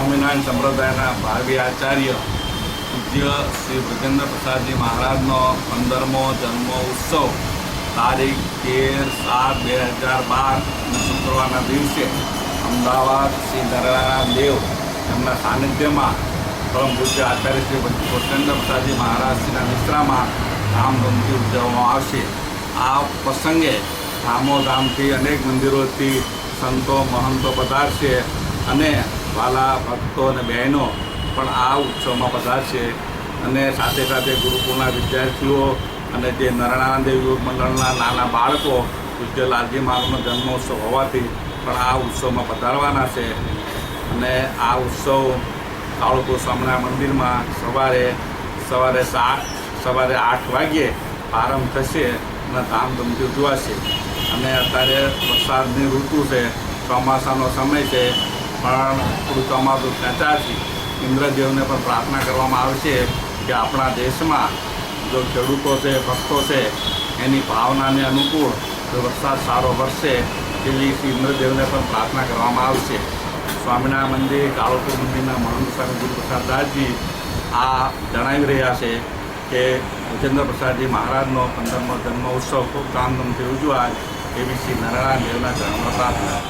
સ્વામિનારાયણ સંપ્રદાયના ભાવી આચાર્ય પૂજ્ય શ્રી બ્રજેન્દ્ર પ્રસાદજી મહારાજનો 15મો જન્મ ઉત્સવ તારીખ 13/7/2012 શુક્રવારના દિવસે અમદાવાદ શ્રી નરનારાયણ દેવ તેમના સાનિધ્યમાં પરમ પૂજ્ય આચાર્ય શ્રી બ્રજેન્દ્ર પ્રસાદજી મહારાજશ્રીના નિશ્રામાં ધામધૂમથી ઉજવવામાં આવશે। આ પ્રસંગે ધામોધામથી અનેક મંદિરોથી સંતો મહંતો પધારશે અને વાલા ભક્તો અને બહેનો પણ આ ઉત્સવમાં પધારશે અને સાથે સાથે ગુરુકુળના વિદ્યાર્થીઓ અને જે નરનારાયણ દેવ યુવક મંડળના નાના બાળકો પૂજ્ય લાલજી મહારાજનો જન્મોત્સવ હોવાથી પણ આ ઉત્સવમાં પધારવાના છે અને આ ઉત્સવ કાળુપુર સ્વામિનારાયણ મંદિરમાં સવારે 8 વાગ્યે પ્રારંભ થશે અને ધામધૂમથી ઉજવાશે। અને અત્યારે વરસાદની ઋતુ છે, ચોમાસાનો સમય છે, પણ થોડું ચોમાસું ખેંચાથી ઇન્દ્રદેવને પણ પ્રાર્થના કરવામાં આવશે કે આપણા દેશમાં જો ખેડૂતો છે, ભક્તો છે, એની ભાવનાને અનુકૂળ જો વરસાદ સારો વરસે તેવી ઇન્દ્રદેવને પણ પ્રાર્થના કરવામાં આવશે। સ્વામિનારાયણ મંદિર કાળુપુર મંદિરના મહંત સ્વામી ગુરુપ્રસાદ દાસજી આ જણાવી રહ્યા છે કે બ્રજેન્દ્ર પ્રસાદજી મહારાજનો 15મો જન્મ ઉત્સવ ખૂબ ધામધૂમથી ઉજવાય એવી શ્રી નરનારાયણ દેવના ચરણોમાં પ્રાર્થના।